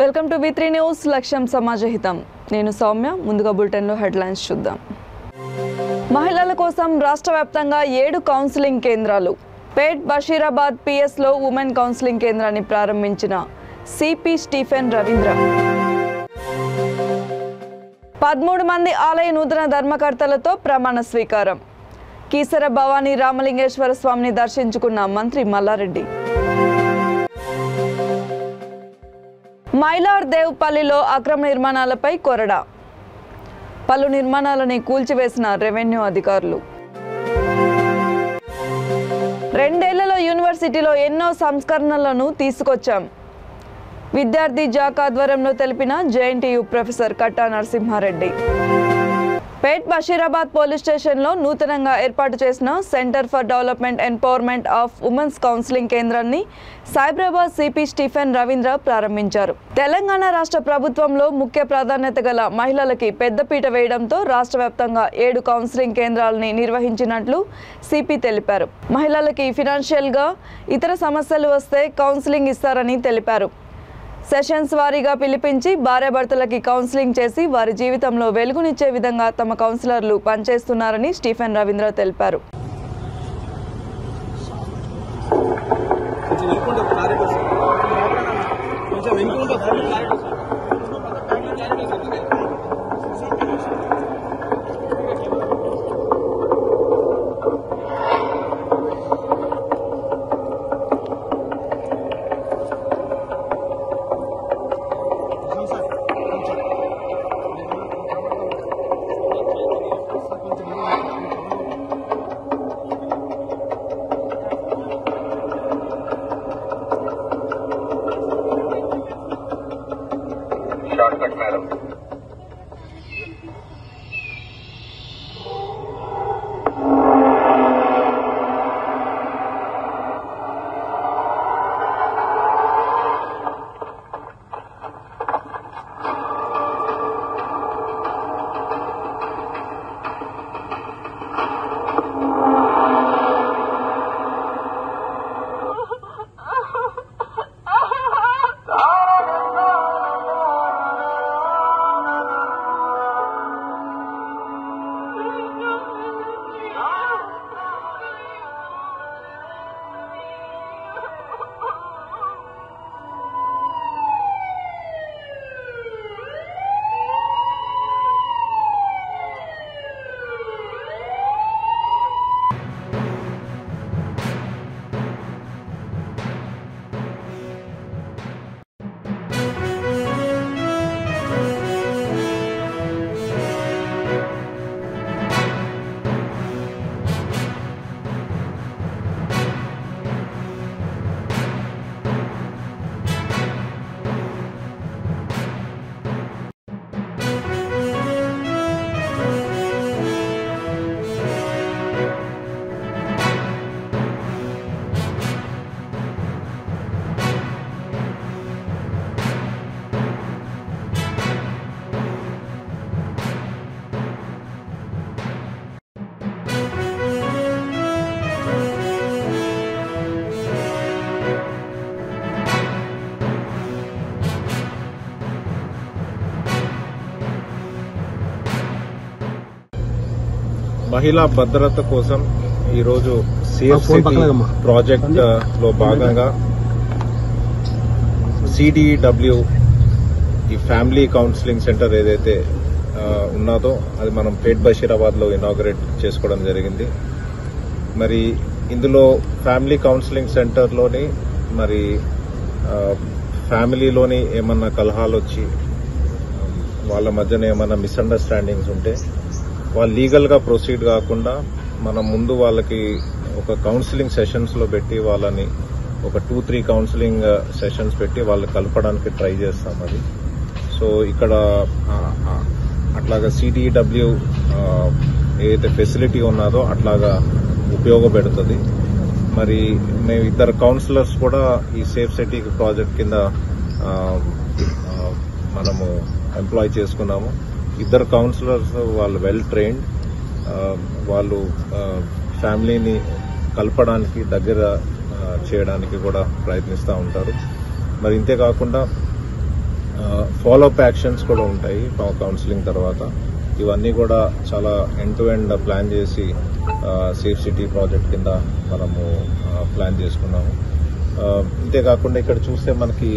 Welcome to V3 news లక్ష్యం సమాజహితం. నేను సౌమ్య. ముందుగా బులెటిన్లో హెడ్లైన్స్ చూద్దాం. మహిళల కోసం రాష్ట్ర వ్యాప్తంగా 7 కౌన్సిలింగ్ కేంద్రాలు. పేట్ బషీరాబాద్ PS లో ఉమెన్ కౌన్సిలింగ్ కేంద్రాన్ని ప్రారంభించిన సిపి స్టీఫెన్ రవీంద్ర. 13 మంది ఆలయ నూతన ధర్మకర్తలతో ప్రమాణ స్వీకారం. కీసర భవానీ రామలింగేశ్వర స్వామిని దర్శించుకున్న మంత్రి మల్లారెడ్డి. మైలార్దేవ్పల్లిలో అక్రమ నిర్మాణాలపై కొరడా. పలు నిర్మాణాలని కూల్చివేసిన రెవెన్యూ అధికారులు. 2 ఏళ్లలో యూనివర్సిటీలో ఎన్నో సంస్కరణలను తీసుకొచ్చాం. విద్యార్థి జాక్ ఆధ్వర్యంలో తెలిపిన JNTU ప్రొఫెసర్ కట్టా నరసింహారెడ్డి. పేట్ బషీరాబాద్ పోలీస్ స్టేషన్లో నూతనంగా ఏర్పాటు చేసిన centre for development empowerment of women's counselling కేంద్రాన్ని సైబరాబాద్ సిపి స్టీఫెన్ రవీంద్ర ప్రారంభించారు. తెలంగాణ రాష్ట్ర ప్రభుత్వంలో ముఖ్య ప్రాధాన్యత గల మహిళలకి పెద్దపీట వేయడంతో రాష్ట్ర వ్యాప్తంగా 7 కౌన్సిలింగ్ కేంద్రాలని నిర్వహించినట్లు సిపి తెలిపారు. మహిళలకి ఫినాన్షియల్గా ఇతర సమస్యలు వస్తే కౌన్సిలింగ్ ఇస్తారని తెలిపారు. సెషన్స్ వారీగా పిలిపించి భార్యాభర్తలకి కౌన్సిలింగ్ చేసి వారి జీవితంలో వెలుగునిచ్చే విధంగా తమ కౌన్సిలర్లు పనిచేస్తున్నారని స్టీఫెన్ రవీంద్ర తెలిపారు. Shortcut, madam. మహిళా భద్రత కోసం ఈరోజు CFCT ప్రాజెక్ట్ లో భాగంగా CDW ఈ ఫ్యామిలీ కౌన్సిలింగ్ సెంటర్ ఏదైతే ఉన్నదో అది మనం పేట్ బషీరాబాద్ లో ఇనాగరేట్ చేసుకోవడం జరిగింది. మరి ఇందులో ఫ్యామిలీ కౌన్సిలింగ్ సెంటర్ లోని మరి ఫ్యామిలీలోని ఏమన్నా కలహాలు వచ్చి వాళ్ళ మధ్యన ఏమన్నా మిస్అండర్స్టాండింగ్స్ ఉంటే వాళ్ళు లీగల్ గా ప్రొసీడ్ కాకుండా మనం ముందు వాళ్ళకి ఒక కౌన్సిలింగ్ సెషన్స్ లో పెట్టి వాళ్ళని ఒక 2-3 కౌన్సిలింగ్ సెషన్స్ పెట్టి వాళ్ళు కలపడానికి ట్రై చేస్తాం. అది సో ఇక్కడ అట్లాగా CDW ఏదైతే ఫెసిలిటీ ఉన్నదో అట్లాగా ఉపయోగపెడుతుంది. మరి మేము 2 కౌన్సిలర్స్ కూడా ఈ సేఫ్ సిటీ ప్రాజెక్ట్ కింద మనము ఎంప్లాయ్ చేసుకున్నాము. 2 కౌన్సిలర్స్ వాళ్ళు వెల్ ట్రైన్డ్, వాళ్ళు ఫ్యామిలీని కలపడానికి దగ్గర చేయడానికి కూడా ప్రయత్నిస్తూ ఉంటారు. మరి ఇంతే కాకుండా ఫాలోఅప్ యాక్షన్స్ కూడా ఉంటాయి కౌన్సిలింగ్ తర్వాత. ఇవన్నీ కూడా చాలా ఎండ్ టు ఎండ్ ప్లాన్ చేసి సేఫ్ సిటీ ప్రాజెక్ట్ కింద మనము ప్లాన్ చేసుకున్నాము. ఇంతేకాకుండా ఇక్కడ చూస్తే మనకి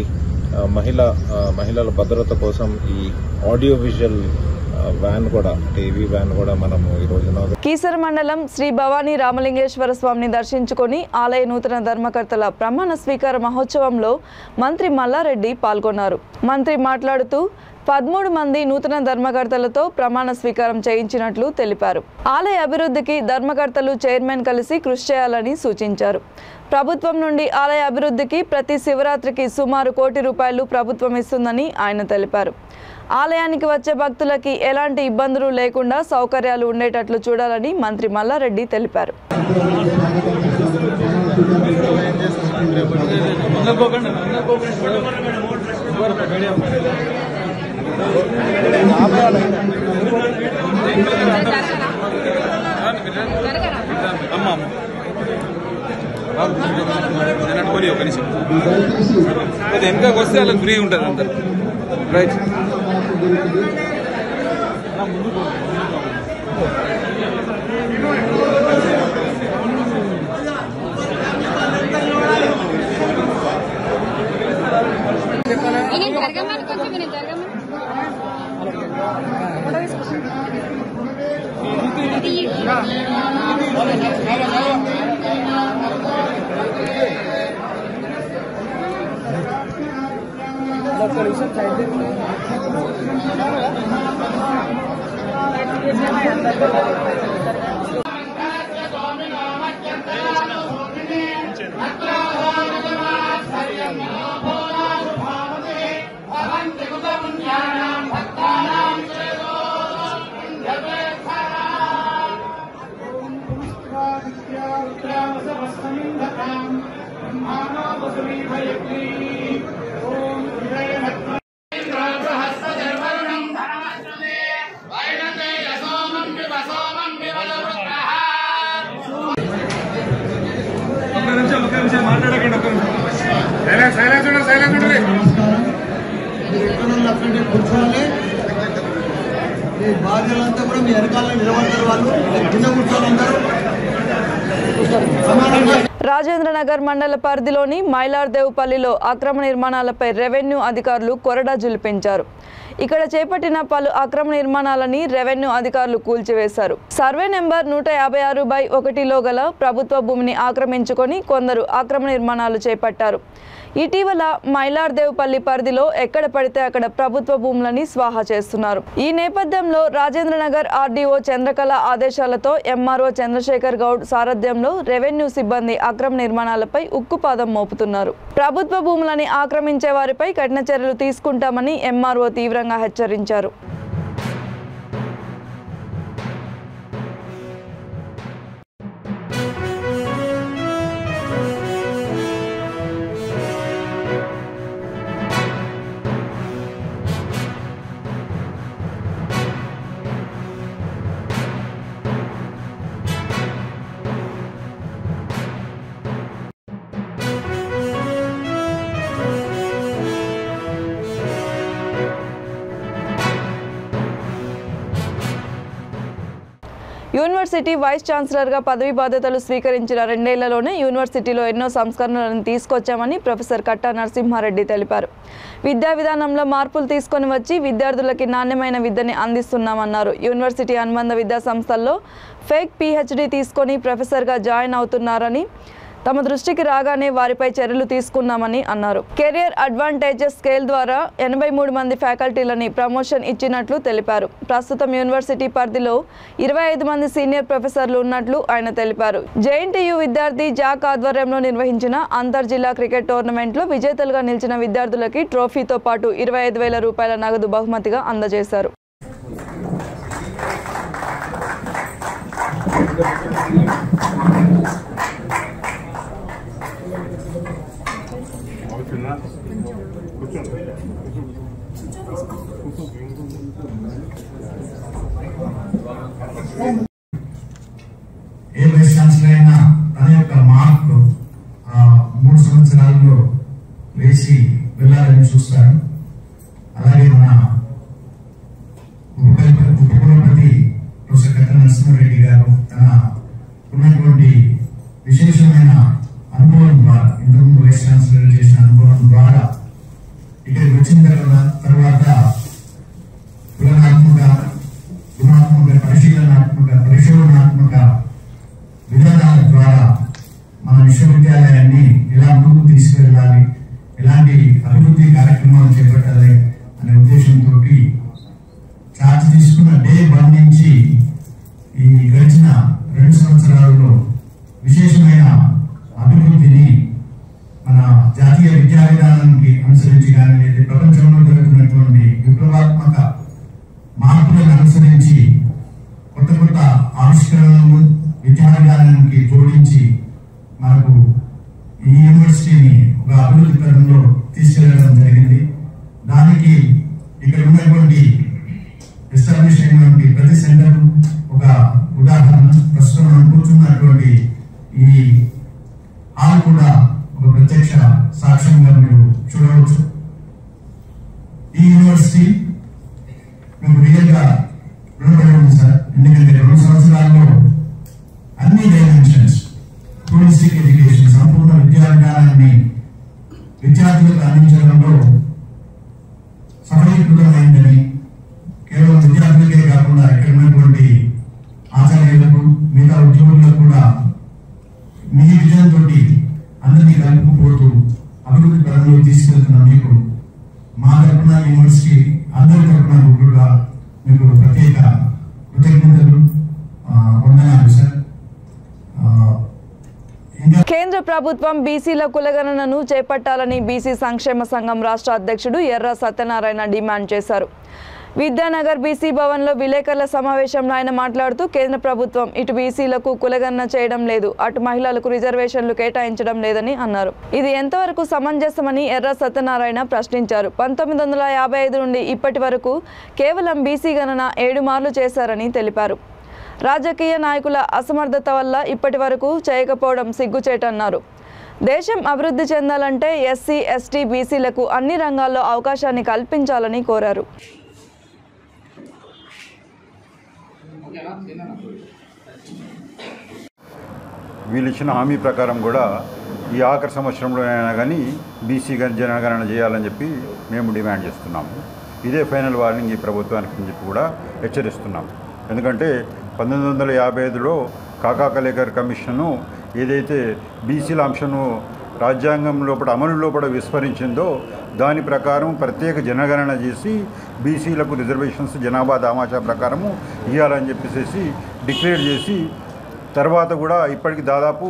మహిళల భద్రత కోసం ఈ ఆడియో విజువల్ వ్యాన్ కూడా, టీవీ వ్యాన్ కూడా మనము ఈ రోజున కీసర మండలం శ్రీ భవానీ రామలింగేశ్వర స్వామిని దర్శించుకుని ఆలయ నూతన ధర్మకర్తల ప్రమాణ స్వీకార మహోత్సవంలో మంత్రి మల్లారెడ్డి పాల్గొన్నారు. మంత్రి మాట్లాడుతూ 13 మంది నూతన ధర్మకర్తలతో ప్రమాణ స్వీకారం చేయించినట్లు తెలిపారు. ఆలయ అభివృద్ధికి ధర్మకర్తలు చైర్మన్ కలిసి కృషి చేయాలని సూచించారు. ప్రభుత్వం నుండి ఆలయ అభివృద్ధికి ప్రతి శివరాత్రికి సుమారు ₹1 కోటి ప్రభుత్వం ఇస్తుందని ఆయన తెలిపారు. ఆలయానికి వచ్చే భక్తులకి ఎలాంటి ఇబ్బందులు లేకుండా సౌకర్యాలు ఉండేటట్లు చూడాలని మంత్రి మల్లారెడ్డి తెలిపారు. వెనక వస్తే అలా ఫ్రీ ఉంటుంది అందరు రైట్. బాధ్యులంతా కూడా మీ వెనకాల నిలబడతారు. వాళ్ళు కింద కూర్చొని ఉంటారు. రాజేంద్రనగర్ మండల పరిధిలోని మైలార్దేవుపల్లిలో అక్రమ నిర్మాణాలపై రెవెన్యూ అధికారులు కొరడా జులిపించారు. ఇక్కడ చేపట్టిన పలు అక్రమ నిర్మాణాలని రెవెన్యూ అధికారులు కూల్చివేశారు. సర్వే నెంబర్ 156/1లో గల ప్రభుత్వ భూమిని ఆక్రమించుకొని కొందరు అక్రమ నిర్మాణాలు చేపట్టారు. ఇటీవల మైలార్దేవుపల్లి పరిధిలో ఎక్కడ పడితే అక్కడ ప్రభుత్వ భూములని స్వాహా చేస్తున్నారు. ఈ నేపథ్యంలో రాజేంద్రనగర్ ఆర్డీఓ చంద్రకళ ఆదేశాలతో ఎంఆర్ఓ చంద్రశేఖర్ గౌడ్ సారథ్యంలో రెవెన్యూ సిబ్బంది అక్రమ నిర్మాణాలపై ఉక్కుపాదం మోపుతున్నారు. ప్రభుత్వ భూములని ఆక్రమించే వారిపై కఠిన చర్యలు తీసుకుంటామని ఎంఆర్ఓ తీవ్రంగా హెచ్చరించారు. యూనివర్సిటీ వైస్ ఛాన్సలర్గా పదవి బాధ్యతలు స్వీకరించిన 2 ఏళ్లలోనే యూనివర్సిటీలో ఎన్నో సంస్కరణలను తీసుకొచ్చామని ప్రొఫెసర్ కట్టా నరసింహారెడ్డి తెలిపారు. విద్యా విధానంలో మార్పులు తీసుకొని వచ్చి విద్యార్థులకి నాణ్యమైన విద్యని అందిస్తున్నామన్నారు. యూనివర్సిటీ అనుబంధ విద్యా సంస్థల్లో ఫేక్ PhD తీసుకొని ప్రొఫెసర్గా జాయిన్ అవుతున్నారని, తమ దృష్టికి రాగానే వారిపై చర్యలు తీసుకున్నామని అన్నారు. కెరియర్ అడ్వాంటేజెస్ స్కేల్ ద్వారా 83 మంది ఫ్యాకల్టీలని ప్రమోషన్ ఇచ్చినట్లు తెలిపారు. ప్రస్తుతం యూనివర్సిటీ పరిధిలో 25 మంది సీనియర్ ప్రొఫెసర్లు ఉన్నట్లు ఆయన తెలిపారు. JNTU విద్యార్థి జాక్ ఆధ్వర్యంలో నిర్వహించిన అంతర్ జిల్లా క్రికెట్ టోర్నమెంట్లో విజేతలుగా నిలిచిన విద్యార్థులకి ట్రోఫీతో పాటు ₹25,000 నగదు బహుమతిగా అందజేశారు. ఏ వైస్ ఛాన్సలర్ అయినా తన యొక్క మార్క్ 3 సంవత్సరాల్లో వేసి వెళ్ళాలని చూస్తాను. చేసిన తర్వాత తులనాత్మక, గుణాత్మక, పరిశోధనాత్మక విధానాల ద్వారా మన విశ్వవిద్యాలయాన్ని ఎలా ముందుకు తీసుకెళ్ళాలి, ఎలాంటి అభివృద్ధి కార్యక్రమాలు చేపట్టాలి అనే ఉద్దేశంతో చార్జ్ తీసుకున్న డే 1 నుంచి ఈ గడిచిన 2 సంవత్సరాలలో విశేషమైన అభివృద్ధిని మన జాతీయ విద్యా విధానానికి అనుసరించి కానీ లేదా ప్రపంచంలో జరుగుతున్నటువంటి విప్లవాత్మక మార్పులను అనుసరించి కొత్త కొత్త ఆవిష్కరణలను విద్యా విధానానికి జోడించి మనకు ఈ యూనివర్సిటీని ఒక అభివృద్ధి పథంలో తీసుకెళ్లడం జరిగింది. దానికి ఇక్కడ ఉన్నటువంటి ఎస్టాబ్లిష్ అయినటువంటి ప్రతి సెంటర్ ఒక ఉదాహరణ. ప్రస్తుతం మనం కూర్చున్నటువంటి ఈ హాల్ కూడా ఒక ప్రత్యక్ష సాక్ష్యంగా మీరు చూడవచ్చు. ఈ యూనివర్సిటీ మీకు రియల్ గా రుణపడి ఉంది సార్. ఎందుకంటే 2 సంవత్సరాల్లో అన్ని డైమెన్షన్స్, హోలిస్టిక్ ఎడ్యుకేషన్, సంపూర్ణ విద్యా విధానాన్ని విద్యార్థులకు అందించడంలో సఫలీకృతమైందని, కేవలం విద్యార్థులకే కాకుండా ఇక్కడ ఉన్నటువంటి ఆచార్యులకు, మిగతా ఉద్యోగులకు కూడా మీ విజన్ తోటి అందరినీ కలుపుకుపోతూ అభివృద్ధి పరంలో తీసుకెళ్తున్న మీకు మా తరఫున యూనివర్సిటీ అందరి తరఫున గుడ్డుగా మీకు ప్రత్యేక కృతజ్ఞతలు, వందనాలు సార్. కేంద్ర ప్రభుత్వం బీసీల కులగణనను చేపట్టాలని బీసీ సంక్షేమ సంఘం రాష్ట్ర అధ్యక్షుడు ఎర్ర సత్యనారాయణ డిమాండ్ చేశారు. విద్యానగర్ బీసీ భవన్లో విలేకరుల సమావేశంలో ఆయన మాట్లాడుతూ కేంద్ర ప్రభుత్వం ఇటు బీసీలకు కులగణన చేయడం లేదు, అటు మహిళలకు రిజర్వేషన్లు కేటాయించడం లేదని అన్నారు. ఇది ఎంతవరకు సమంజసమని ఎర్ర సత్యనారాయణ ప్రశ్నించారు. 1955 నుండి ఇప్పటి వరకు కేవలం బీసీ గణన 7 మార్లు చేశారని తెలిపారు. రాజకీయ నాయకుల అసమర్థత వల్ల ఇప్పటి వరకు చేయకపోవడం సిగ్గుచేటన్నారు. దేశం అభివృద్ధి చెందాలంటే ఎస్సీ, ఎస్టీ, బీసీలకు అన్ని రంగాల్లో అవకాశాన్ని కల్పించాలని కోరారు. వీళ్ళు ఇచ్చిన హామీ ప్రకారం కూడా ఈ ఆఖరి సంవత్సరంలో అయినా కానీ బీసీ జనగణన చేయాలని చెప్పి మేము డిమాండ్ చేస్తున్నాము. ఇదే ఫైనల్ వార్నింగ్ ఈ ప్రభుత్వానికి అని చెప్పి కూడా హెచ్చరిస్తున్నాము. ఎందుకంటే 1955లో కాకా కలేకర్ కమిషను ఏదైతే బీసీల అంశను రాజ్యాంగం లోపల అమలు లోపల విస్మరించిందో దాని ప్రకారం ప్రత్యేక జనగణన చేసి బీసీలకు రిజర్వేషన్స్ జనాభా దామాషా ప్రకారము ఇవ్వాలని చెప్పేసి డిక్లేర్ చేసి తర్వాత కూడా ఇప్పటికి దాదాపు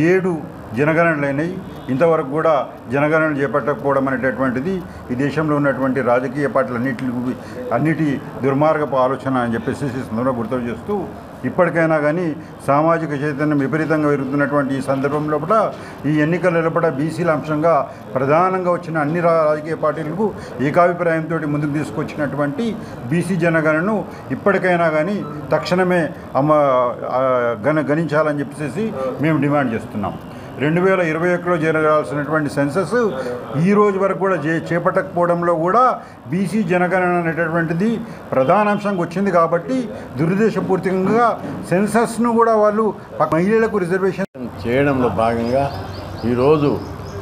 7 జనగణనలు అయినాయి. ఇంతవరకు కూడా జనగణన చేపట్టకపోవడం అనేటటువంటిది ఈ దేశంలో ఉన్నటువంటి రాజకీయ పార్టీలు అన్నిటి దుర్మార్గపు ఆలోచన అని చెప్పేసి సందర్భంగా గుర్తు చేస్తూ ఇప్పటికైనా కానీ సామాజిక చైతన్యం విపరీతంగా పెరుగుతున్నటువంటి ఈ సందర్భంలో కూడా ఈ ఎన్నికల లోపల బీసీల అంశంగా ప్రధానంగా వచ్చిన అన్ని రాజకీయ పార్టీలకు ఏకాభిప్రాయంతో ముందుకు తీసుకొచ్చినటువంటి బీసీ జనగణను ఇప్పటికైనా కానీ తక్షణమే గణించాలని చెప్పేసి మేము డిమాండ్ చేస్తున్నాం. 2021లో జరగాల్సినటువంటి సెన్సస్ ఈ రోజు వరకు కూడా చేపట్టకపోవడంలో కూడా బీసీ జనగణన అనేటటువంటిది ప్రధాన అంశంగా వచ్చింది. కాబట్టి దురుద్దేశపూర్తికంగా సెన్సస్ను కూడా వాళ్ళు మహిళలకు రిజర్వేషన్ చేయడంలో భాగంగా ఈరోజు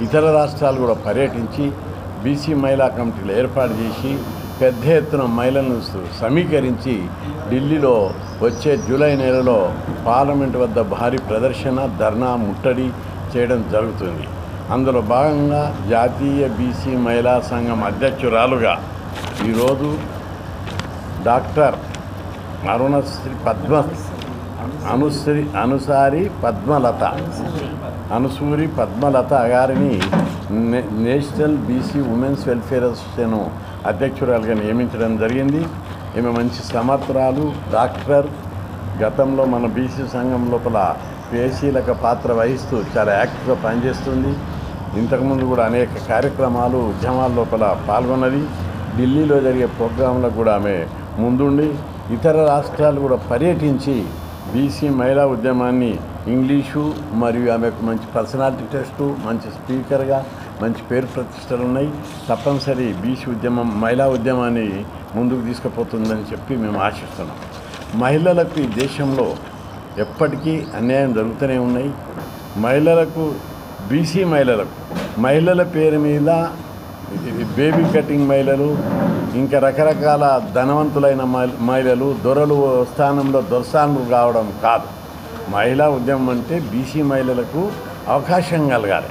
ఇతర రాష్ట్రాలు కూడా పర్యటించి బీసీ మహిళా కమిటీలు ఏర్పాటు చేసి పెద్ద ఎత్తున మహిళలను సమీకరించి ఢిల్లీలో వచ్చే జూలై నెలలో పార్లమెంట్ వద్ద భారీ ప్రదర్శన, ధర్నా, ముట్టడి చేయడం జరుగుతుంది. అందులో భాగంగా జాతీయ బీసీ మహిళా సంఘం అధ్యక్షురాలుగా ఈరోజు డాక్టర్ అనుసూరి పద్మలత గారిని national BC women's welfare association అధ్యక్షురాలుగా నియమించడం జరిగింది. ఈమె మంచి సమర్థురాలు, డాక్టర్. గతంలో మన బీసీ సంఘం లోపల పేసీలకు పాత్ర వహిస్తూ చాలా యాక్టివ్గా పనిచేస్తుంది. ఇంతకుముందు కూడా అనేక కార్యక్రమాలు, ఉద్యమాల లోపల పాల్గొన్నది. ఢిల్లీలో జరిగే ప్రోగ్రాంలకు కూడా ఆమె ముందుండి ఇతర రాష్ట్రాలు కూడా పర్యటించి బీసీ మహిళా ఉద్యమాన్ని ఇంగ్లీషు మరియు ఆమెకు మంచి పర్సనాలిటీ టెస్టు, మంచి స్పీకర్గా మంచి పేరు ప్రతిష్టలు ఉన్నాయి. తప్పనిసరి బీసీ ఉద్యమం, మహిళా ఉద్యమాన్ని ముందుకు తీసుకుపోతుందని చెప్పి మేము ఆశిస్తున్నాం. మహిళలకు ఈ దేశంలో ఎప్పటికీ అన్యాయం జరుగుతూనే ఉన్నాయి. మహిళలకు, బీసీ మహిళల పేరు మీద బేబీ కటింగ్ మహిళలు, ఇంకా రకరకాల ధనవంతులైన మహిళలు దొరలు స్థానంలో దొరసానులు కావడం కాదు. మహిళా ఉద్యమం అంటే బీసీ మహిళలకు అవకాశం కలగాలి,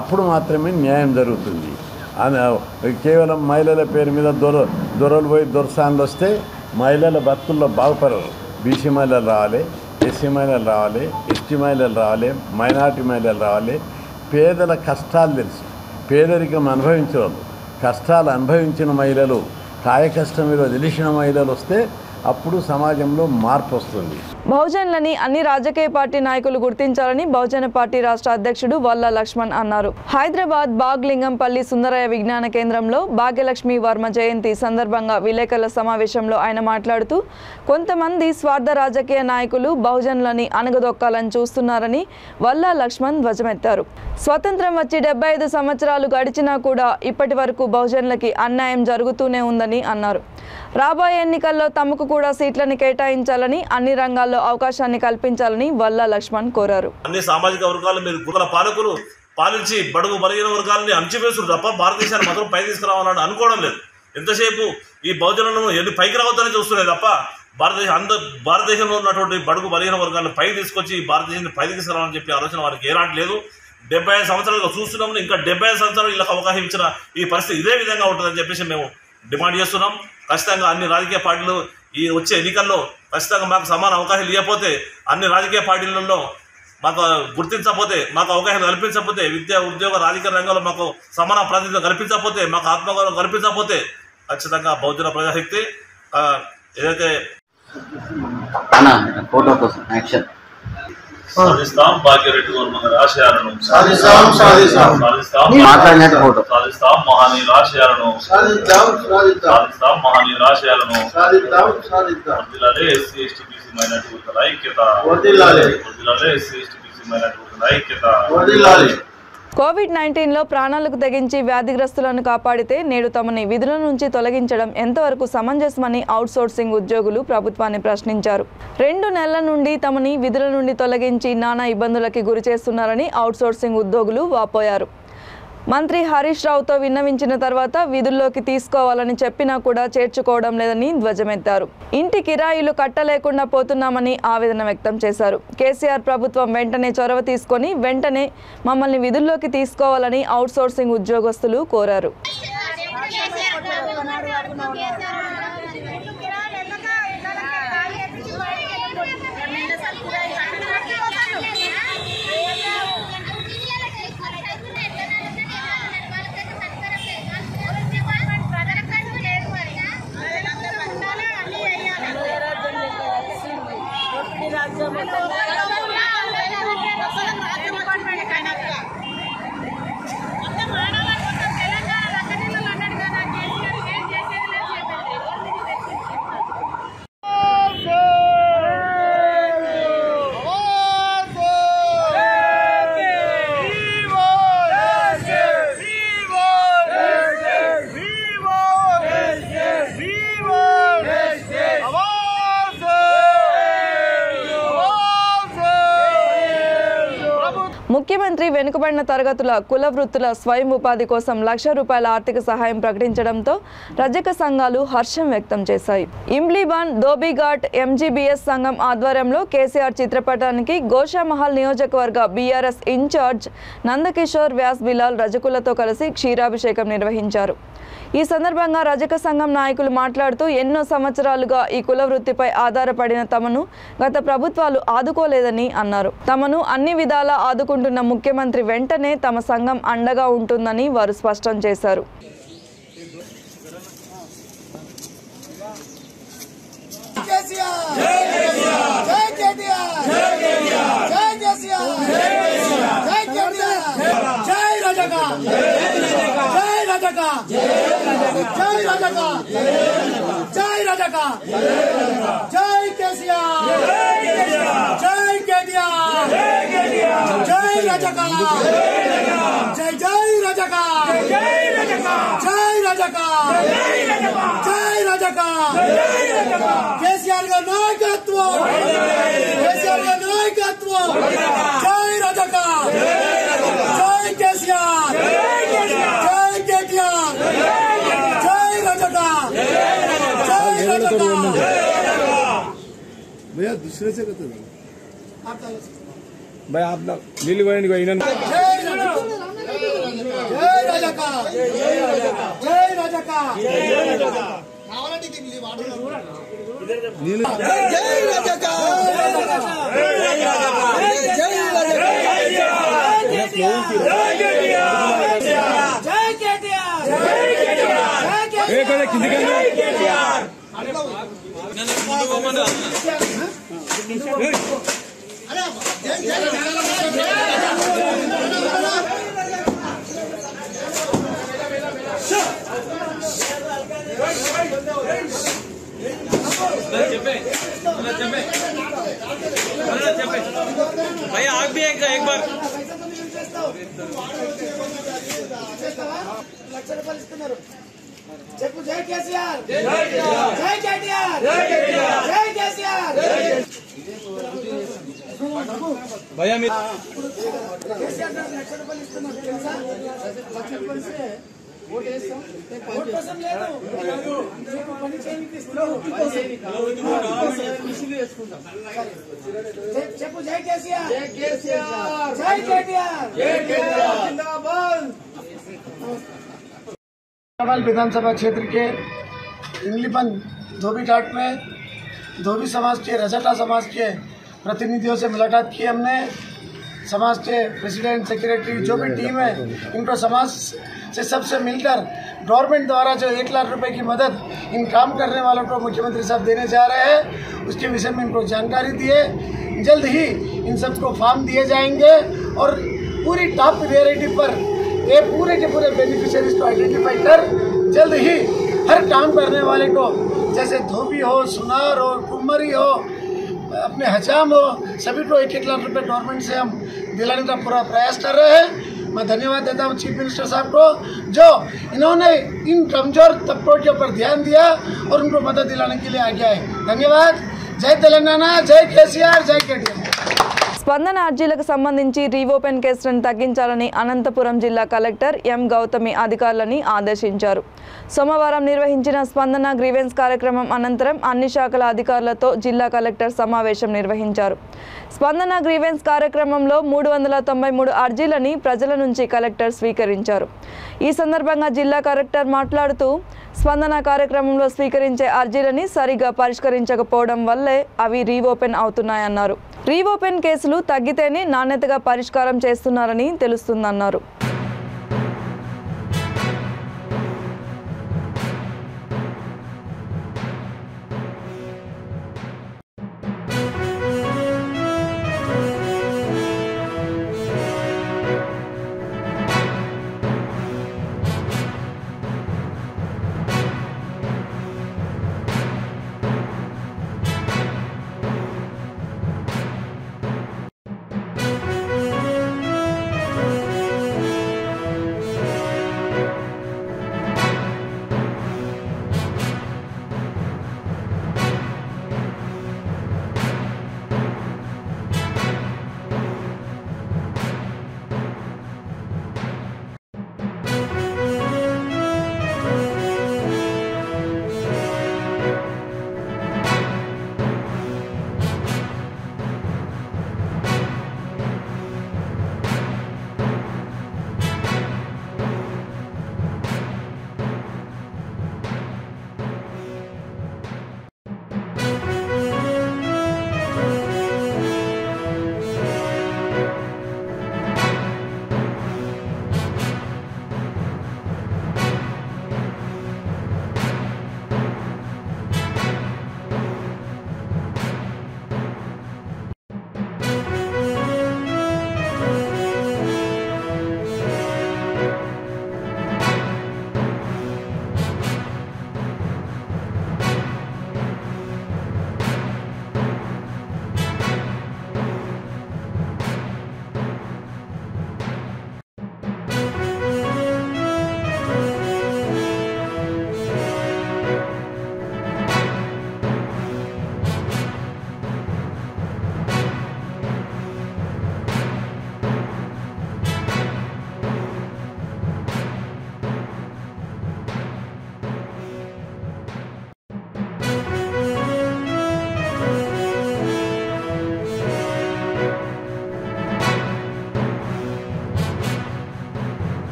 అప్పుడు మాత్రమే న్యాయం జరుగుతుంది. కేవలం మహిళల పేరు మీద దొరలు పోయి దొరసానులు వస్తే మహిళల బతుకుల్లో బాగుపడరు. బీసీ మహిళలు రావాలి, ఎస్సీ మహిళలు రావాలి, ఎస్టీ మహిళలు రావాలి, మైనార్టీ మహిళలు రావాలి. పేదల కష్టాలు తెలుసు, పేదరికం అనుభవించిన వాళ్ళు, కష్టాలు అనుభవించిన మహిళలు, కాయకష్టం మీద తెలిసిన మహిళలు వస్తే అప్పుడు సమాజంలో మార్పు వస్తుంది. బహుజనులని అన్ని రాజకీయ పార్టీ నాయకులు గుర్తించాలని బహుజన పార్టీ రాష్ట్ర అధ్యక్షుడు వల్ల లక్ష్మణ్ అన్నారు. హైదరాబాద్ బాగ్లింగంపల్లి సుందరయ్య విజ్ఞాన కేంద్రంలో భాగ్యలక్ష్మి వర్మ జయంతి సందర్భంగా విలేకరుల సమావేశంలో ఆయన మాట్లాడుతూ, కొంతమంది స్వార్థ రాజకీయ నాయకులు బహుజనులని అణగదొక్కాలని చూస్తున్నారని వల్ల లక్ష్మణ్ ధ్వజమెత్తారు. స్వతంత్రం వచ్చి 75 సంవత్సరాలు గడిచినా కూడా ఇప్పటి వరకు బహుజనులకి అన్యాయం జరుగుతూనే ఉందని అన్నారు. రాబోయే ఎన్నికల్లో తమకు కూడా సీట్లను కేటాయించాలని, అన్ని రంగాల్లో అవకాశాన్ని కల్పించాలని వల్ల లక్ష్మణ్ కోరారు. అన్ని సామాజిక వర్గాలు మీరు కుల పాలకులు పాలించి బడుగు బలహీన వర్గాలని అణచివేస్తున్నారు తప్ప భారతదేశాన్ని మాత్రం పై తీసుకురావాలని అనుకోవడం లేదు. ఎంతసేపు ఈ బహుజనులను ఎన్ని పైకి రావద్దని చూస్తున్నాయి తప్ప భారతదేశంలో ఉన్నటువంటి బడుగు బలహీన వర్గాలను పై తీసుకొచ్చి భారతదేశాన్ని పై తీసుకురావాలని చెప్పి ఆలోచన వారికి ఏనాటి లేదు. 75 సంవత్సరాలుగా చూస్తున్నాం. ఇంకా 75 సంవత్సరాలు వీళ్ళకి అవకాశం ఇచ్చిన ఈ పరిస్థితి ఇదే విధంగా ఉంటుందని చెప్పేసి మేము డిమాండ్ చేస్తున్నాం. ఖచ్చితంగా అన్ని రాజకీయ పార్టీలు ఈ వచ్చే ఎన్నికల్లో ఖచ్చితంగా మాకు సమాన అవకాశాలు ఇవ్వకపోతే, అన్ని రాజకీయ పార్టీలలో మాకు గుర్తించకపోతే, మాకు అవకాశం కల్పించకపోతే, విద్య ఉద్యోగ రాజకీయ రంగంలో మాకు సమాన ప్రాతినిధ్యం కల్పించకపోతే, మాకు ఆత్మగౌరవం కల్పించకపోతే ఖచ్చితంగా బహుజన ప్రజాశక్తి ఏదైతే సాధిస్తాం, భాగ్యరెడ్డి వర్మ ఆశయాలను సాధిస్తాం, మహనీయుల ఆశయాలను సాధిస్తాం, మహనీయుల ఆశయాలను వర్ధిల్లాలే ఎస్సీ ఎస్టీ బీసీ మైనారిటీ వర్గాల ఐక్యత, వర్ధిల్లాలే ఎస్సీ ఎస్టీ బీసీ మైనారిటీ వర్గాల ఐక్యత. కోవిడ్-19లో ప్రాణాలకు తెగించి వ్యాధిగ్రస్తులను కాపాడితే నేడు తమని విధుల నుంచి తొలగించడం ఎంతవరకు సమంజసమని అవుట్సోర్సింగ్ ఉద్యోగులు ప్రభుత్వాన్ని ప్రశ్నించారు. 2 నెలల నుండి తమని విధుల నుండి తొలగించి నానా ఇబ్బందులకి గురి చేస్తున్నారని అవుట్సోర్సింగ్ ఉద్యోగులు వాపోయారు. మంత్రి హరీష్ రావుతో విన్నవించిన తర్వాత విధుల్లోకి తీసుకోవాలని చెప్పినా కూడా చేర్చుకోవడం లేదని ధ్వజమెత్తారు. ఇంటి కిరాయిలు కట్టలేకుండా పోతున్నామని ఆవేదన వ్యక్తం చేశారు. కేసీఆర్ ప్రభుత్వం వెంటనే చొరవ తీసుకొని వెంటనే మమ్మల్ని విధుల్లోకి తీసుకోవాలని అవుట్సోర్సింగ్ ఉద్యోగస్తులు కోరారు. ముఖ్యమంత్రి వెనుకబడిన తరగతుల కుల వృత్తుల స్వయం ఉపాధి కోసం ₹1,00,000 ఆర్థిక సహాయం ప్రకటించడంతో రజక సంఘాలు హర్షం వ్యక్తం చేశాయి. ఇమ్లీబాన్ ధోబీఘాట్ ఎంజీబీఎస్ సంఘం ఆధ్వర్యంలో కేసీఆర్ చిత్రపటానికి గోషామహల్ నియోజకవర్గ బీఆర్ఎస్ ఇన్ఛార్జ్ నందకిషోర్ వ్యాస్ బిలాల్ రజకులతో కలిసి క్షీరాభిషేకం నిర్వహించారు. ఈ సందర్భంగా రజక సంఘం నాయకులు మాట్లాడుతూ ఎన్నో సంవత్సరాలుగా ఈ కుల వృత్తిపై ఆధారపడిన తమను గత ప్రభుత్వాలు ఆదుకోలేదని అన్నారు. తమను అన్ని విధాలా ఆదుకుంటున్న ముఖ్యమంత్రి వెంటనే తమ సంఘం అండగా ఉంటుందని వారు స్పష్టం చేశారు. జై రజక, జై రజక, జై కేసీఆర్, జై కేటీఆర్, జై రజక, జై జై రజక, జై రజక, జై రజక, కేసీఆర్ గారి నాయకత్వం, కేసీఆర్ గారి నాయకత్వం, జై రజక, జై కేసీఆర్, జై కేటీఆర్. भैया दूसरे से करते भाई आप नीली वाहिनी को इन्होंने जय राजा का जय राजा का जय राजा का जय राजा का जय राजा का भैया आप भी एक बार చెప్పు జై కేసీఆర్ జై కేటీఆర్ జై కేసీఆర్ भैया మీరు కేసీఆర్ గారు లక్ష రూపాయలు ఇస్తున్నారు తెలుసా లక్ష రూపాయలు ఇస్తే ఓటు వేస్తాం ఓటు కోసం లేదు మీకు పని చేయడానికి ఇస్తున్నారు చెప్పు జై కేసీఆర్ జై కేసీఆర్ జై కేటీఆర్ జై కేటీఆర్ జిందాబాద్ विधानसभा क्षेत्र के इंग्लिपन धोबीघाट में धोबी समाज के रजटा समाज के प्रतिनिधियों से मुलाकात की हमने। समाज के प्रेसिडेंट सेक्रेटरी जो भी टीम है इनको समाज से सबसे मिलकर गवर्नमेंट द्वारा जो 1 लाख रुपए की मदद इन काम करने वालों को मुख्यमंत्री साहब देने जा रहे हैं उसके विषय में इनको जानकारी दिए। जल्द ही इन सबको फॉर्म दिए जाएंगे और पूरी टॉप प्रायोरिटी पर ये पूरे के पूरे बेनिफिशियरीज को आइडेंटिफाई कर जल्द ही हर काम करने वाले को जैसे धोबी हो, सुनार हो, कुम्हारी हो, अपने हजाम हो, सभी को 1-1 लाख रुपए गवर्नमेंट से हम दिलाने का पूरा प्रयास कर रहे हैं। मैं धन्यवाद देता हूँ चीफ मिनिस्टर साहब को जो इन्होंने इन कमजोर तबकों के ऊपर ध्यान दिया और उनको मदद दिलाने के लिए आगे आए। धन्यवाद। जय तेलंगाना, जय केसीआर, जय केटीआर। స్పందన అర్జీలకు సంబంధించి రీఓపెన్ కేసులను తగ్గించాలని అనంతపురం జిల్లా కలెక్టర్ ఎం గౌతమి అధికారులను ఆదేశించారు. సోమవారం నిర్వహించిన స్పందన గ్రీవెన్స్ కార్యక్రమం అనంతరం అన్ని శాఖల అధికారులతో జిల్లా కలెక్టర్ సమావేశం నిర్వహించారు. స్పందన గ్రీవెన్స్ కార్యక్రమంలో 393 అర్జీలని ప్రజల నుంచి కలెక్టర్ స్వీకరించారు. ఈ సందర్భంగా జిల్లా కలెక్టర్ మాట్లాడుతూ స్పందన కార్యక్రమంలో స్వీకరించే అర్జీలని సరిగా పరిష్కరించకపోవడం వల్లే అవి రీఓపెన్ అవుతున్నాయన్నారు. రీఓపెన్ కేసులు తగ్గితేనే నాణ్యతగా పరిష్కారం చేస్తున్నారని తెలుస్తుందన్నారు.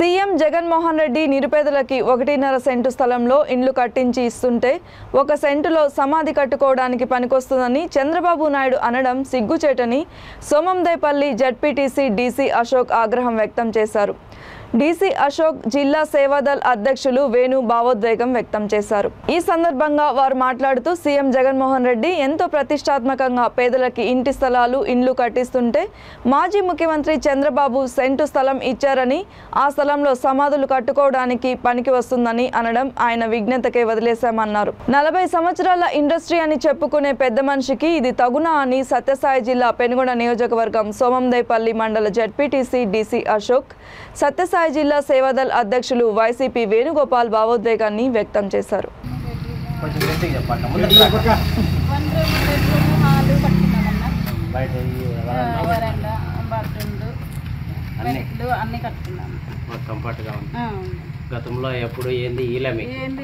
సీఎం జగన్మోహన్ రెడ్డి నిరుపేదలకి 1.5 సెంటు స్థలంలో ఇండ్లు కట్టించి ఇస్తుంటే 1 సెంటులో సమాధి కట్టుకోవడానికి పనికొస్తుందని చంద్రబాబు నాయుడు అనడం సిగ్గుచేటని సోమందేపల్లి జడ్పీటీసీ డీసీ అశోక్ ఆగ్రహం వ్యక్తం చేశారు. డీసీ అశోక్ జిల్లా సేవాదల్ అధ్యక్షులు వేణు భావోద్వేగం వ్యక్తం చేశారు. ఈ సందర్భంగా వారు మాట్లాడుతూ సీఎం జగన్మోహన్ రెడ్డి ఎంతో ప్రతిష్టాత్మకంగా పేదలకి ఇంటి స్థలాలు ఇండ్లు కట్టిస్తుంటే మాజీ ముఖ్యమంత్రి చంద్రబాబు సెంటు స్థలం ఇచ్చారని ఆ స్థలంలో సమాధులు కట్టుకోవడానికి పనికి వస్తుందని అనడం ఆయన విజ్ఞతకే వదిలేశామన్నారు. 40 సంవత్సరాల ఇండస్ట్రీ అని చెప్పుకునే పెద్ద మనిషికి ఇది తగునా అని సత్యసాయి జిల్లా పెనుగొండ నియోజకవర్గం సోమందేపల్లి మండల జడ్పీటీసీ డీసీ అశోక్, సత్యసాయి జిల్లా సేవాదల్ అధ్యక్షులు వైసీపీ వేణుగోపాల్ భావోద్వేగాన్ని వ్యక్తం చేశారు. గతంలో ఎప్పుడు ఏంది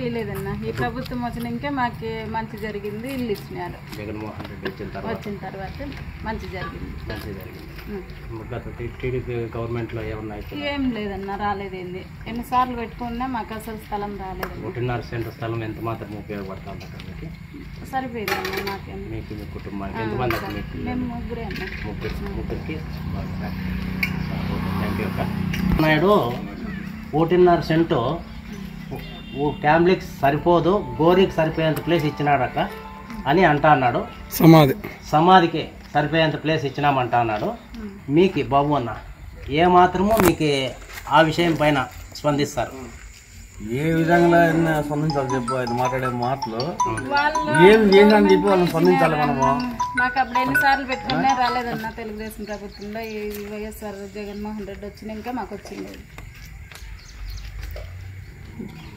ఇలేదన్నా ఈ ప్రభుత్వం వచ్చినాక మాకు మంచి జరిగింది, ఇల్లు ఇచ్చినారు. జగన్మోహన్ రెడ్డి వచ్చిన తర్వాత మంచి జరిగింది. గత టీడీపీ గవర్నమెంట్లో ఏమన్నా ఏం లేదన్నా, రాలేదేంది. ఎన్నిసార్లు పెట్టుకున్నా మాకు అసలు స్థలం రాలేదు. 1.5 సెంటు స్థలం ఎంత మాత్రం ఉపయోగపడుతుంది అక్కడికి? సరిపోయిందన్నా నాకేం. మీకు మీ కుటుంబానికి ఎంతమంది అక్కడ? మేము ముగ్గురే అన్న. ముగ్గురికి థ్యాంక్ యూ అక్క. నాయుడు 1.5 సెంటు ఫ్యామిలీకి సరిపోదు, గోరికి సరిపోయేంత ప్లేస్ ఇచ్చినాడక్క అని అంటా అన్నాడు. సమాధికి సరిపోయేంత ప్లేస్ ఇచ్చినామంటా అన్నాడు. మీకు బాబు అన్న ఏమాత్రమో మీకు ఆ విషయం పైన స్పందిస్తారు? ఏ విధంగా స్పందించాలి చెప్పు, ఆయన మాట్లాడే మాటలు ఏంటని చెప్పి వాళ్ళని స్పందించాలి మనము. మాకు అప్పుడు ఎన్నిసార్లు పెట్టుకున్నా రాలేదన్న. తెలుగుదేశం ప్రభుత్వంలో ఈ వైఎస్ఆర్ జగన్మోహన్ రెడ్డి వచ్చినాక మాకు వచ్చింది.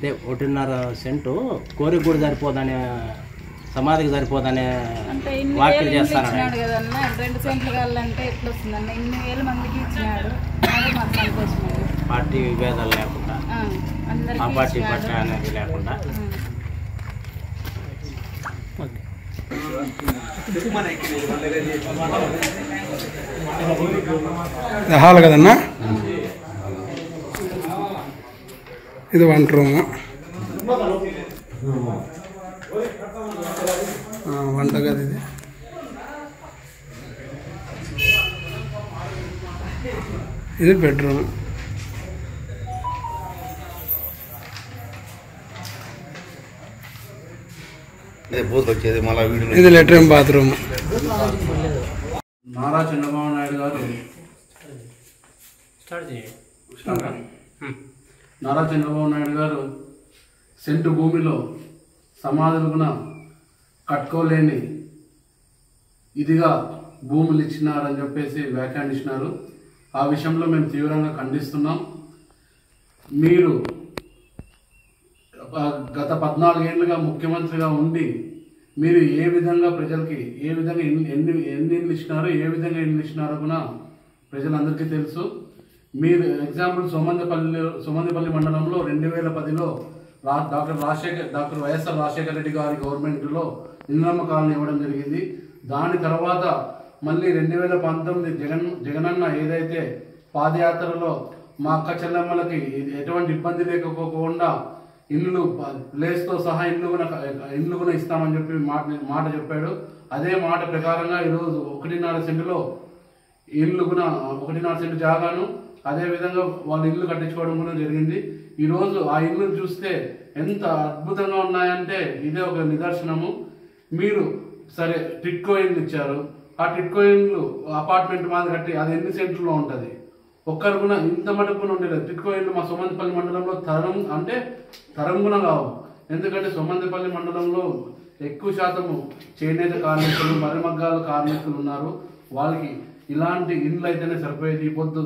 అదే 1.5 సెంటు కోరికి కూడా సరిపోదనే, సమాధికి సరిపోదనే వ్యాఖ్యలు చేస్తాను కదన్న. 2 సెంట్లు కావాలంటే ఎట్లా వస్తుందన్న? 1,000 మందికి ఇచ్చినాడు. అదే మాకు సంతోషం. పార్టీ విభేదాలు లేకుండా, ఆ పార్టీ పట్ల అనేది లేకుండా. హాల్ కదన్నా, ఇది 1 రూమ్, వంటగది, ఇది బెడ్రూమ్, ఇది లెట్రిన్ బాత్రూమ్. నారా చంద్రబాబు నాయుడు గారు సెంటు భూమిలో సమాధులుగున కట్టుకోలేని ఇదిగా భూములు ఇచ్చినారని చెప్పేసి వ్యాఖ్యానించినారు. ఆ విషయంలో మేము తీవ్రంగా ఖండిస్తున్నాం. మీరు గత 14 ఏళ్ళుగా ముఖ్యమంత్రిగా ఉండి మీరు ఏ విధంగా ప్రజలకి ఏ విధంగా ఎన్ని ఇళ్ళు ఇచ్చినారో, ఏ విధంగా ఇళ్ళు ఇచ్చినారో కూడా ప్రజలందరికీ తెలుసు. మీరు ఎగ్జాంపుల్ సోమందేపల్లి మండలంలో 2010లో డాక్టర్ వైఎస్ఆర్ రాజశేఖర రెడ్డి గారి గవర్నమెంట్లో ఇంద్రమ్మ కాలనీ ఇవ్వడం జరిగింది. దాని తర్వాత మళ్ళీ 2019 జగనన్న ఏదైతే పాదయాత్రలో మా అక్క చెల్లెమ్మలకి ఎటువంటి ఇబ్బంది లేకపోకుండా ఇల్లు ప్లేస్తో సహా ఇల్లు కూడా ఇస్తామని చెప్పి మాట చెప్పాడు. అదే మాట ప్రకారంగా ఈరోజు 1.5 సెంటులో ఇల్లు కూడా 1.5 సెంటు జాగాను అదేవిధంగా వాళ్ళు ఇల్లు కట్టించుకోవడం కూడా జరిగింది. ఈరోజు ఆ ఇల్లు చూస్తే ఎంత అద్భుతంగా ఉన్నాయంటే ఇదే ఒక నిదర్శనము. మీరు సరే టిట్కో ఇల్లు ఇచ్చారు, ఆ టిట్కో ఇల్లు అపార్ట్మెంట్ మాది కట్టి అది ఎన్ని సెంట్లలో ఉంటుంది? ఒక్కరు కూడా ఇంత మటుకు కూడా ఉండలేదు. టిట్కో ఇల్లు మా సోమందేపల్లి మండలంలో తరం కూడా కావు. ఎందుకంటే సోమందేపల్లి మండలంలో ఎక్కువ శాతము చేనేత కార్మికులు, మరిమగ్గాల కార్మికులు ఉన్నారు. వాళ్ళకి ఇలాంటి ఇల్లు అయితేనే సరిపోయేది. ఈ పొద్దు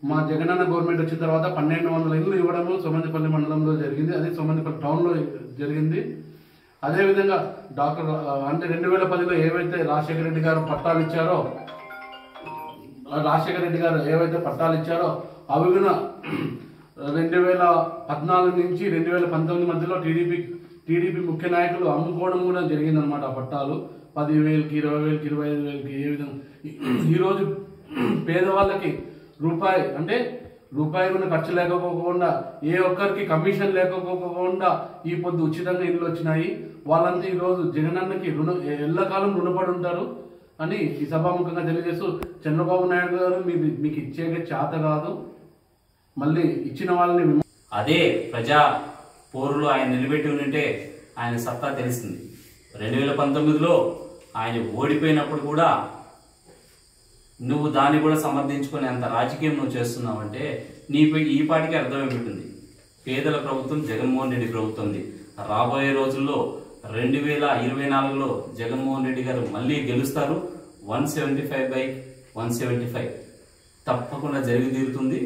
మా జగనన్న గవర్నమెంట్ వచ్చిన తర్వాత 1200 ఇల్లు ఇవ్వడము సోమందేపల్లి మండలంలో జరిగింది. అది సోమందేపల్లి టౌన్లో జరిగింది. అదేవిధంగా 2010లో ఏవైతే రాజశేఖర రెడ్డి గారు పట్టాలు ఇచ్చారో అవి కూడా 2014 నుంచి 2019 మధ్యలో టీడీపీ ముఖ్య నాయకులు అమ్ముకోవడం కూడా జరిగిందనమాట. ఆ పట్టాలు 10,000కి, 20,000కి, 25,000కి ఏ విధంగా. ఈరోజు పేదవాళ్ళకి రూపాయి అంటే రూపాయి కూడా ఖర్చు లేకపోకుండా ఏ ఒక్కరికి కమిషన్ లేకపోకుండా ఈ పొద్దు ఉచితంగా ఇల్లు వచ్చినాయి. వాళ్ళంతా ఈరోజు జగనన్నకి ఎల్లకాలం రుణపడి ఉంటారు అని ఈ సభాముఖంగా తెలియజేస్తూ, చంద్రబాబు నాయుడు గారు మీకు ఇచ్చే చేత కాదు, మళ్ళీ ఇచ్చిన వాళ్ళని అదే ప్రజా పోరులో ఆయన నిలబెట్టి ఉంటే ఆయన సత్తా తెలిసింది. 2019లో ఆయన ఓడిపోయినప్పుడు కూడా నువ్వు దాన్ని కూడా సమర్థించుకునే అంత రాజకీయం నువ్వు చేస్తున్నావంటే నీపై ఈ పాటికి అర్థమైపోతుంది. పేదల ప్రభుత్వం జగన్మోహన్ రెడ్డి ప్రభుత్వంది. రాబోయే రోజుల్లో 2024లో జగన్మోహన్ రెడ్డి గారు మళ్ళీ గెలుస్తారు. 175/175 తప్పకుండా జరిగి తీరుతుంది.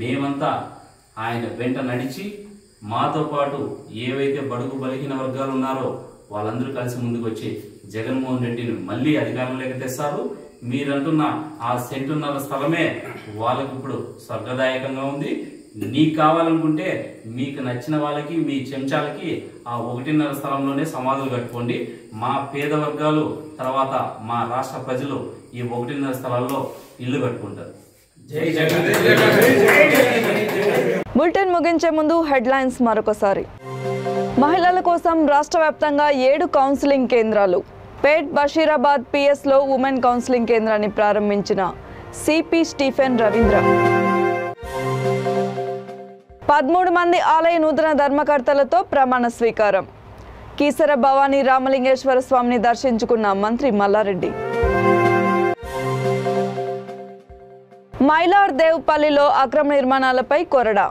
మేమంతా ఆయన వెంట నడిచి మాతో పాటు ఏవైతే బడుగు బలహీన వర్గాలు ఉన్నారో వాళ్ళందరూ కలిసి ముందుకు వచ్చి జగన్మోహన్ రెడ్డిని మళ్ళీ అధికారంలోకి తెస్తారు. మీరంటున్న ఆ సెంటున్నర స్థలమే వాళ్ళకు ఇప్పుడు స్వర్గదాయకంగా ఉంది. నీకు కావాలనుకుంటే మీకు నచ్చిన వాళ్ళకి మీ చెంచాలకి ఆ 1.5 స్థలంలోనే సమాధులు కట్టుకోండి. మా పేద వర్గాలు తర్వాత మా రాష్ట్ర ప్రజలు ఈ 1.5 స్థలాల్లో ఇల్లు కట్టుకుంటారు. జై జగన్. బులెటిన్ ముగించే ముందు హెడ్లైన్స్ మరొకసారి. మహిళల కోసం రాష్ట్ర వ్యాప్తంగా 7 కౌన్సిలింగ్ కేంద్రాలు. పేట్ బషీరాబాద్ పిఎస్లో ఉమెన్ కౌన్సిలింగ్ కేంద్రాన్ని ప్రారంభించిన సిపి స్టీఫెన్ రవీంద్ర. 13 మంది ఆలయ నూతన ధర్మకర్తలతో ప్రమాణ స్వీకారం. కీసర భవానీ రామలింగేశ్వర స్వామిని దర్శించుకున్న మంత్రి మల్లారెడ్డి. మైలార్దేవ్పల్లిలో అక్రమ నిర్మాణాలపై కొరడా.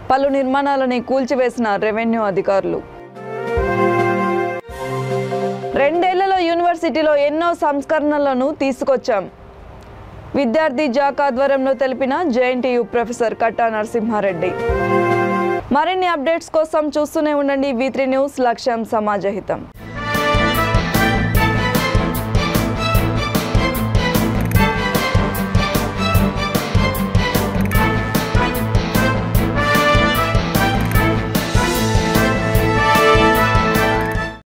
పలు నిర్మాణాలని కూల్చివేసిన రెవెన్యూ అధికారులు. 2 ఏళ్లలో యూనివర్సిటీలో ఎన్నో సంస్కరణలను తీసుకొచ్చాం. విద్యార్థి జాక్ ఆధ్వర్యంలో తెలిపిన జేఎన్టీయూ ప్రొఫెసర్ కట్టా నరసింహారెడ్డి. మరిన్ని అప్డేట్స్ కోసం చూస్తూనే ఉండండి V3 న్యూస్. లక్ష్యం సమాజహితం.